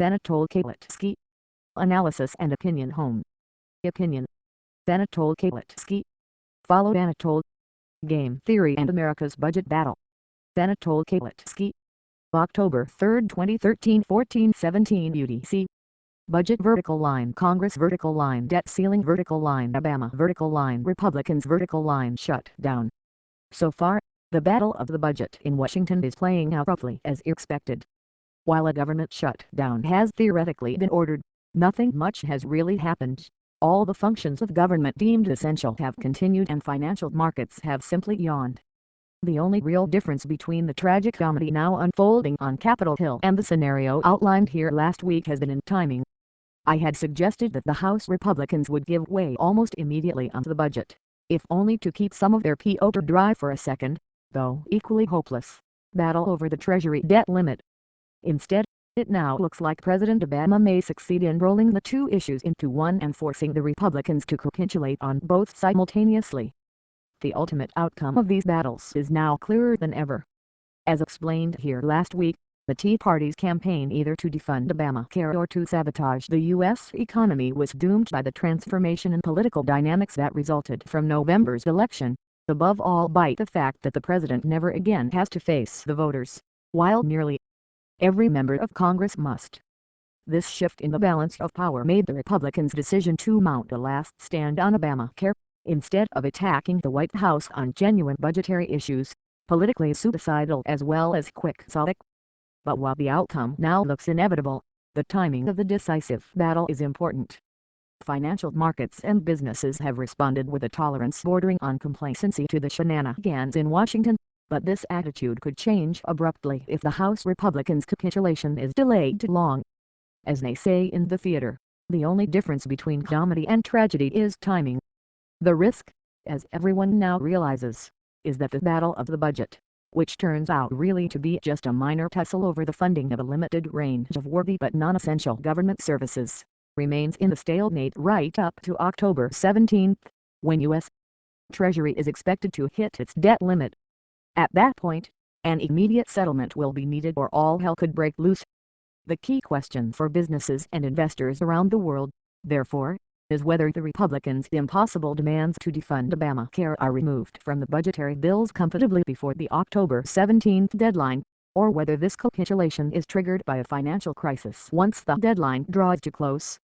Anatole Kaletsky. Analysis and Opinion Home. Opinion. Anatole Kaletsky. Followed Anatole. Game Theory and America's Budget Battle. Anatole Kaletsky. October 3, 2013, 14:17 UTC. Budget vertical line, Congress vertical line, debt ceiling vertical line, Obama vertical line, Republicans vertical line, shut down. So far, the battle of the budget in Washington is playing out roughly as expected. While a government shutdown has theoretically been ordered, nothing much has really happened. All the functions of government deemed essential have continued and financial markets have simply yawned. The only real difference between the tragic comedy now unfolding on Capitol Hill and the scenario outlined here last week has been in timing. I had suggested that the House Republicans would give way almost immediately on the budget, if only to keep some of their powder dry for a second, though equally hopeless, battle over the Treasury debt limit. Instead, it now looks like President Obama may succeed in rolling the two issues into one and forcing the Republicans to capitulate on both simultaneously. The ultimate outcome of these battles is now clearer than ever. As explained here last week, the Tea Party's campaign either to defund Obamacare or to sabotage the U.S. economy was doomed by the transformation in political dynamics that resulted from November's election, above all by the fact that the president never again has to face the voters, while nearly every member of Congress must. This shift in the balance of power made the Republicans' decision to mount a last stand on Obamacare, instead of attacking the White House on genuine budgetary issues, politically suicidal as well as quixotic. But while the outcome now looks inevitable, the timing of the decisive battle is important. Financial markets and businesses have responded with a tolerance bordering on complacency to the shenanigans in Washington, but this attitude could change abruptly if the House Republicans' capitulation is delayed too long. As they say in the theater, the only difference between comedy and tragedy is timing. The risk, as everyone now realizes, is that the battle of the budget, which turns out really to be just a minor tussle over the funding of a limited range of worthy but non-essential government services, remains in the stalemate right up to October 17, when U.S. Treasury is expected to hit its debt limit. At that point, an immediate settlement will be needed or all hell could break loose. The key question for businesses and investors around the world, therefore, is whether the Republicans' impossible demands to defund Obamacare are removed from the budgetary bills comfortably before the October 17 deadline, or whether this capitulation is triggered by a financial crisis once the deadline draws too close.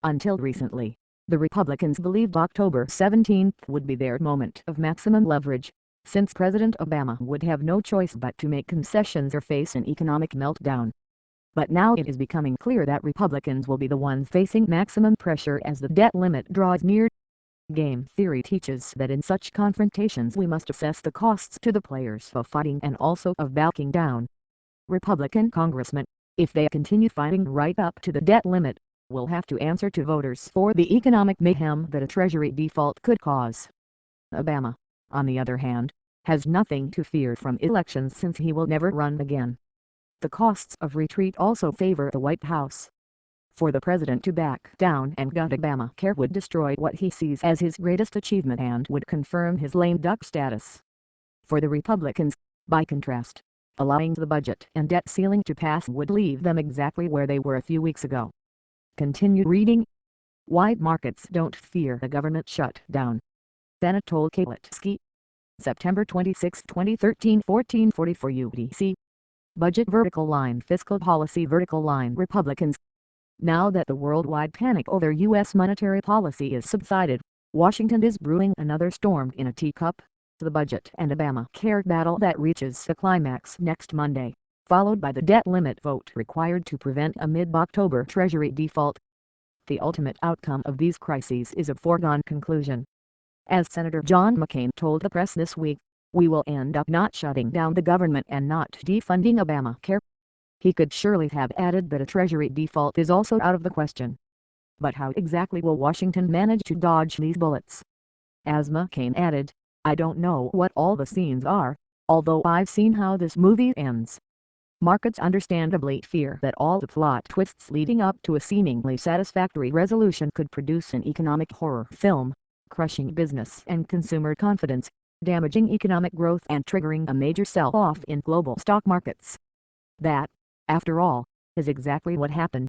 Until recently, the Republicans believed October 17 would be their moment of maximum leverage, since President Obama would have no choice but to make concessions or face an economic meltdown. But now it is becoming clear that Republicans will be the ones facing maximum pressure as the debt limit draws near. Game theory teaches that in such confrontations we must assess the costs to the players of fighting and also of backing down. Republican congressmen, if they continue fighting right up to the debt limit, will have to answer to voters for the economic mayhem that a Treasury default could cause. Obama, on the other hand, has nothing to fear from elections since he will never run again. The costs of retreat also favor the White House. For the president to back down and gut Obamacare would destroy what he sees as his greatest achievement and would confirm his lame duck status. For the Republicans, by contrast, allowing the budget and debt ceiling to pass would leave them exactly where they were a few weeks ago. Continue reading. Why Markets Don't Fear a Government Shutdown. Anatole Kaletsky. September 26, 2013, 14:44 UTC. Budget vertical line, fiscal policy vertical line, Republicans. Now that the worldwide panic over U.S. monetary policy is subsided, Washington is brewing another storm in a teacup, the budget and Obamacare battle that reaches a climax next Monday, followed by the debt limit vote required to prevent a mid-October Treasury default. The ultimate outcome of these crises is a foregone conclusion. As Senator John McCain told the press this week, we will end up not shutting down the government and not defunding Obamacare. He could surely have added that a Treasury default is also out of the question. But how exactly will Washington manage to dodge these bullets? As McCain added, I don't know what all the scenes are, although I've seen how this movie ends. Markets understandably fear that all the plot twists leading up to a seemingly satisfactory resolution could produce an economic horror film, crushing business and consumer confidence, damaging economic growth and triggering a major sell-off in global stock markets. That, after all, is exactly what happened.